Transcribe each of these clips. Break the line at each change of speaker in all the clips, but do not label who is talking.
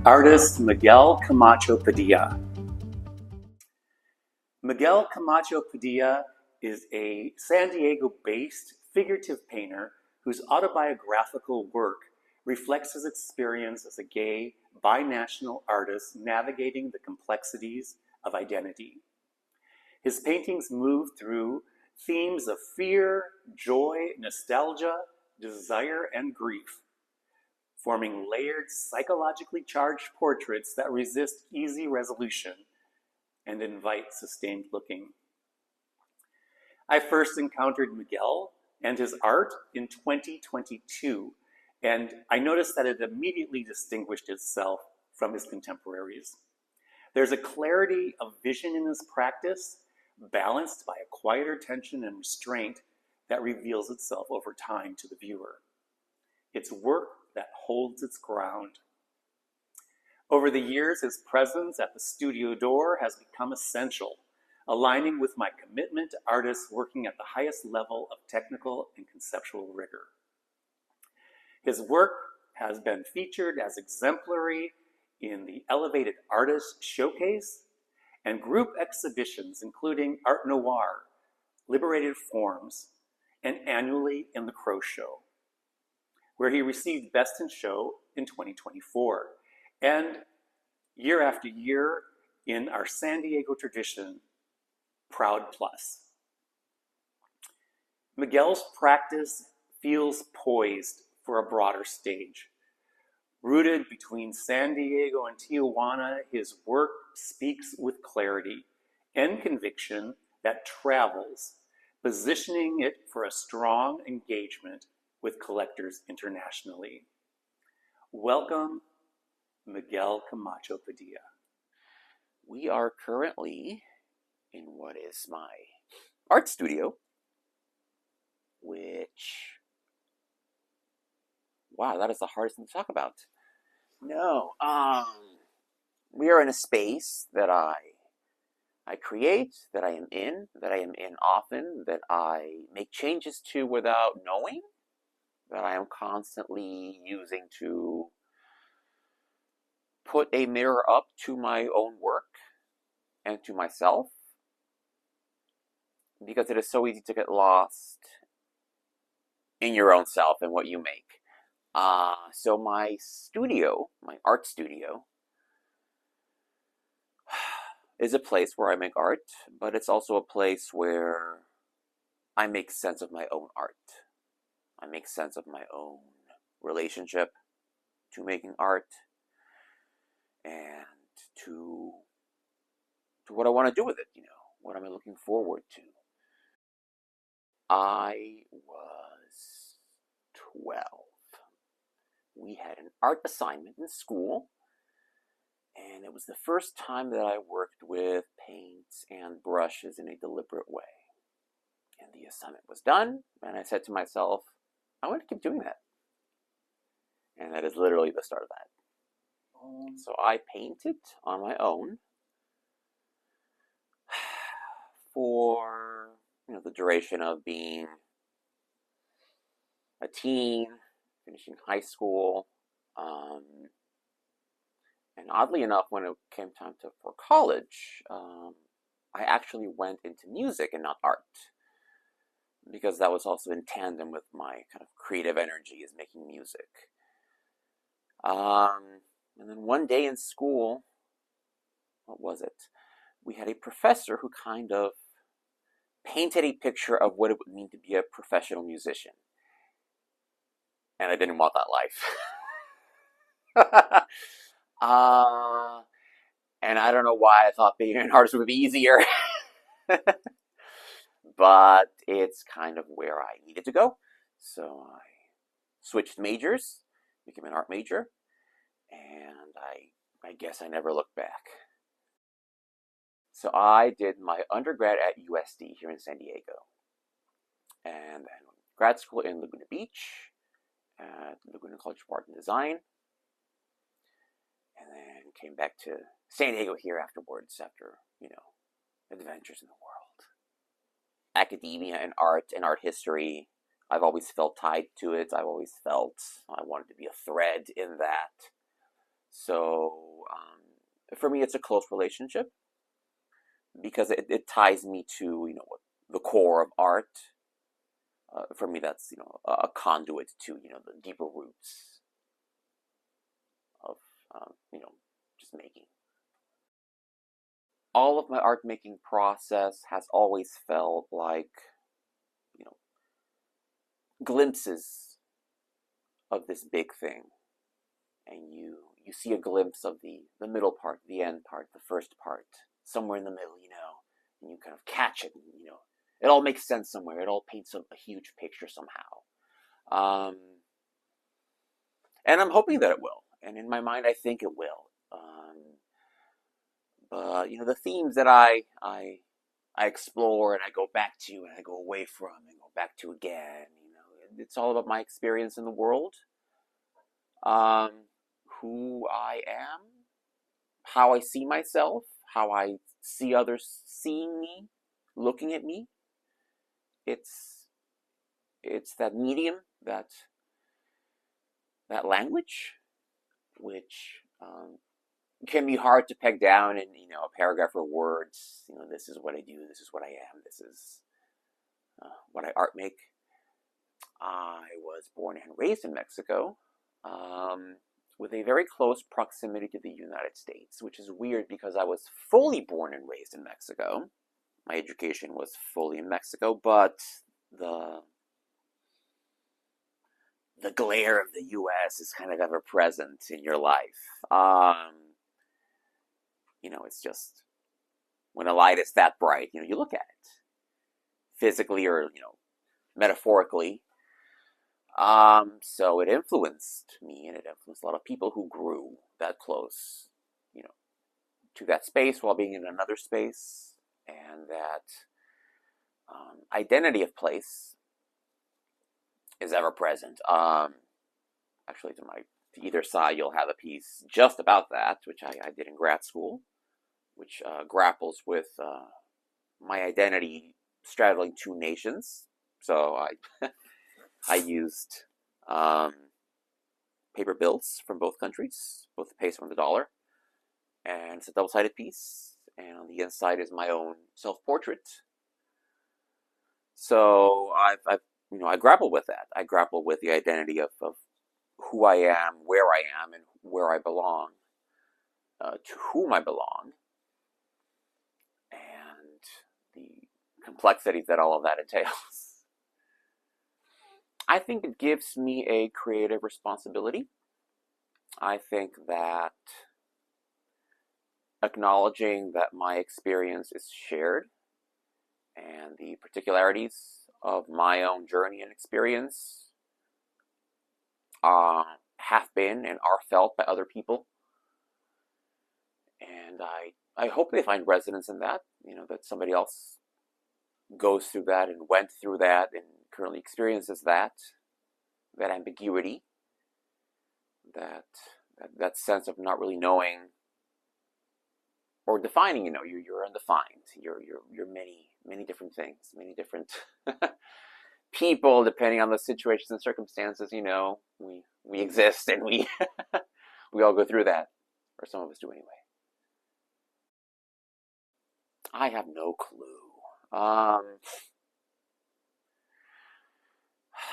artist Miguel Camacho-Padilla. Miguel Camacho-Padilla is a San Diego-based figurative painter whose autobiographical work reflects his experience as a gay, binational artist navigating the complexities of identity. His paintings move through themes of fear, joy, nostalgia, desire, and grief, forming layered, psychologically charged portraits that resist easy resolution and invite sustained looking. I first encountered Miguel and his art in 2022, and I noticed that it immediately distinguished itself from his contemporaries. There's a clarity of vision in his practice, balanced by a quieter tension and restraint that reveals itself over time to the viewer. It's work that holds its ground. Over the years, his presence at the studio door has become essential, aligning with my commitment to artists working at the highest level of technical and conceptual rigor. His work has been featured as exemplary in the Elevated Artist Showcase and group exhibitions, including Art Noir, Liberated Forms, and annually in the Crow Show, where he received Best in Show in 2024, and year after year in our San Diego tradition, Proud Plus. Miguel's practice feels poised for a broader stage. Rooted between San Diego and Tijuana, his work speaks with clarity and conviction that travels, positioning it for a strong engagement with collectors internationally. Welcome, Miguel Camacho-Padilla.
We are currently in what is my art studio, which, wow, that is the hardest thing to talk about. No, we are in a space that I create, that I am in often, that I make changes to without knowing, that I am constantly using to put a mirror up to my own work and to myself, because it is so easy to get lost in your own self and what you make. So my studio, my art studio, is a place where I make art, but it's also a place where I make sense of my own art. I make sense of my own relationship to making art and to what I want to do with it, what am I looking forward to. I was 12. We had an art assignment in school, and it was the first time that I worked with paints and brushes in a deliberate way. And the assignment was done, and I said to myself, I want to keep doing that. And that is literally the start of that. So I painted on my own for the duration of being a teen, finishing high school, and oddly enough, when it came time for college, I actually went into music and not art, because that was also in tandem with my kind of creative energy is making music. And then one day in school, what was it? We had a professor who kind of painted a picture of what it would mean to be a professional musician. And I didn't want that life. And I don't know why I thought being an artist would be easier. But it's kind of where I needed to go. So I switched majors, became an art major, and I guess I never looked back. So I did my undergrad at USD here in San Diego, and then grad school in Laguna Beach at Laguna College of Art and Design, and then came back to San Diego here afterwards after, adventures in the world. Academia and art history, I've always felt tied to it. I've always felt I wanted to be a thread in that. So for me, it's a close relationship because it ties me to, the core of art. For me, that's, a conduit to, the deeper roots of, just making. All of my art making process has always felt like, glimpses of this big thing. And you see a glimpse of the middle part, the end part, the first part, somewhere in the middle, and you kind of catch it, and, it all makes sense somewhere. It all paints a huge picture somehow. And I'm hoping that it will. And in my mind, I think it will. But, the themes that I explore and I go back to and I go away from and go back to again, it's all about my experience in the world. Who I am, how I see myself, how I see others seeing me, looking at me. It's that medium, that language, which can be hard to peg down in a paragraph or words. This is what I do. This is what I am. This is what I art make. I was born and raised in Mexico, with a very close proximity to the United States, which is weird because I was fully born and raised in Mexico. My education was fully in Mexico, but the glare of the U.S. is kind of ever present in your life. It's just, when a light is that bright, you look at it physically or, metaphorically. So it influenced me, and it influenced a lot of people who grew that close, to that space while being in another space, and that identity of place is ever present. Actually, to either side, you'll have a piece just about that, which I did in grad school, which grapples with my identity straddling two nations. So I used paper bills from both countries, both the peso and the dollar, and it's a double-sided piece. And on the inside is my own self-portrait. So I grapple with that. I grapple with the identity of who I am, and where I belong, to whom I belong, and the complexities that all of that entails. I think it gives me a creative responsibility. I think that acknowledging that my experience is shared and the particularities of my own journey and experience have been and are felt by other people. And I hope they find resonance in that, that somebody else goes through that and went through that and currently experiences that ambiguity, that sense of not really knowing or defining. You're undefined. You're many different things, many different people, depending on the situations and circumstances. We exist, and we we all go through that, or some of us do anyway. I have no clue.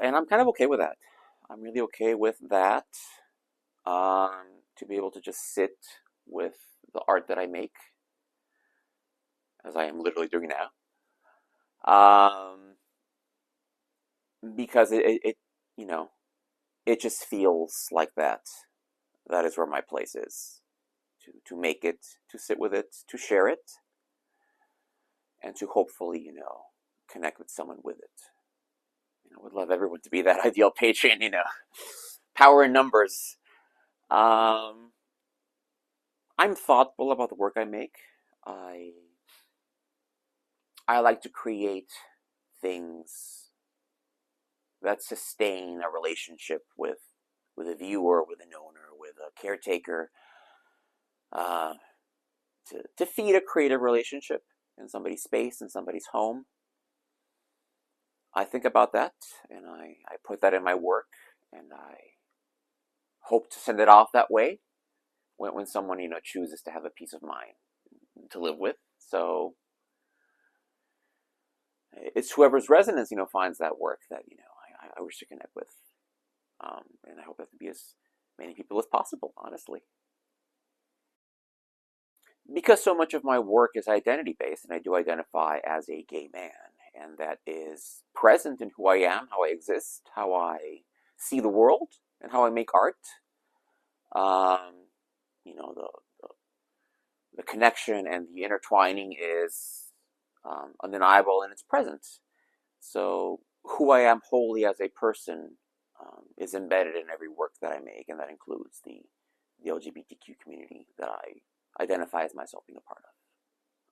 And I'm kind of okay with that. I'm really okay with that. To be able to just sit with the art that I make, as I am literally doing now. Because it just feels like that. That is where my place is. To make it, to sit with it, to share it, and to hopefully, connect with someone with it. I would love everyone to be that ideal patron, power in numbers. I'm thoughtful about the work I make. I like to create things that sustain a relationship with a viewer, with an owner, with a caretaker, to feed a creative relationship in somebody's space, in somebody's home. I think about that, and I put that in my work, and I hope to send it off that way, when someone, chooses to have a peace of mind to live with. So it's whoever's resonance, finds that work that, I wish to connect with. And I hope that to be as many people as possible, honestly. Because so much of my work is identity-based, and I do identify as a gay man, and that is present in who I am, how I exist, how I see the world, and how I make art. The connection and the intertwining is undeniable, and it's present. So who I am wholly as a person is embedded in every work that I make, and that includes the LGBTQ community that I identify as myself being a part of.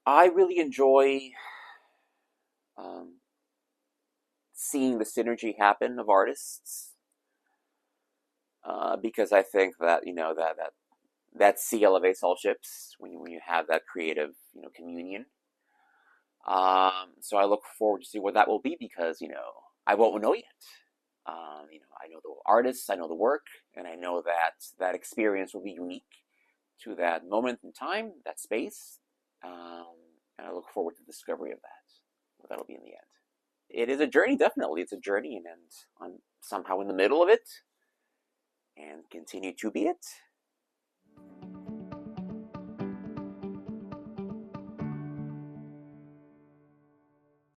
I really enjoy seeing the synergy happen of artists because I think that that sea elevates all ships when you have that creative communion. So I look forward to see what that will be because I won't know yet. I know the artists, I know the work, and I know that experience will be unique to that moment in time, that space, and I look forward to the discovery of that. What that'll be in the end. It is a journey, definitely. It's a journey, and I'm somehow in the middle of it, and continue to be it.